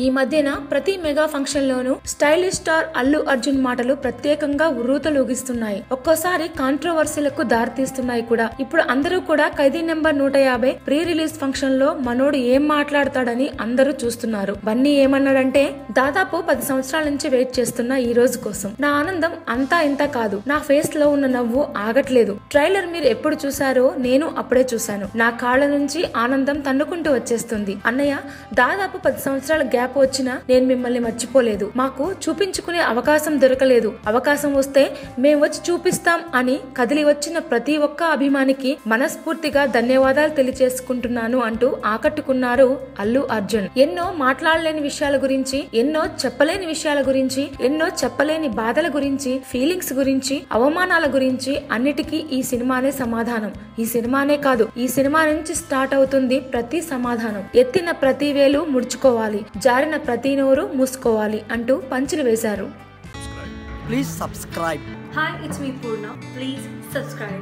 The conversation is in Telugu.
ఈ మధ్యన ప్రతి మెగా ఫంక్షన్ లోనూ స్టైలిష్ స్టార్ అల్లు అర్జున్ మాటలు ప్రత్యేకంగా ఉర్రూతలూగిస్తున్నాయి. ఒక్కోసారి కాంట్రవర్సీలకు దారితీస్తున్నాయి కూడా. ఇప్పుడు అందరూ కూడా ఖైదీ నెంబర్ 150 ప్రీ రిలీజ్ ఫంక్షన్ లో మనోడు ఏం మాట్లాడతాడని అందరూ చూస్తున్నారు. బన్నీ ఏమన్నాడంటే, దాదాపు 10 సంవత్సరాల నుంచి వెయిట్ చేస్తున్న ఈ రోజు కోసం. నా ఆనందం అంతా ఇంత కాదు. నా ఫేస్ లో ఉన్న నవ్వు ఆగట్లేదు. ట్రైలర్ మీరు ఎప్పుడు చూసారో నేను అప్పుడే చూశాను. నా కాళ్ళ నుంచి ఆనందం తన్నుకుంటూ వచ్చేస్తుంది. అన్నయ్య, దాదాపు 10 సంవత్సరాల గ్యాప్ వచ్చినా నేను మిమ్మల్ని మర్చిపోలేదు. మాకు చూపించుకునే అవకాశం దొరకలేదు. అవకాశం వస్తే మేం వచ్చి చూపిస్తాం అని కదిలి వచ్చిన ప్రతి ఒక్క అభిమానికి మనస్ఫూర్తిగా ధన్యవాదాలు తెలియజేసుకుంటున్నాను అంటూ ఆకట్టుకున్నారు అల్లు అర్జున్. ఎన్నో మాట్లాడలేని విషయాల గురించి, ఎన్నో చెప్పలేని విషయాల గురించి, ఎన్నో చెప్పలేని బాధల గురించి, ఫీలింగ్స్ గురించి, అవమానాల గురించి అన్నిటికీ ఈ సినిమానే సమాధానం. ఈ సినిమానే కాదు, ఈ సినిమా నుంచి స్టార్ట్ అవుతుంది ప్రతి సమాధానం. ఎత్తిన ప్రతి వేలు ముడుచుకోవాలి, జారిన ప్రతి నోరు మూసుకోవాలి అంటూ పంచులు వేశారు. Please subscribe. Hi, it's me Purna. Please subscribe.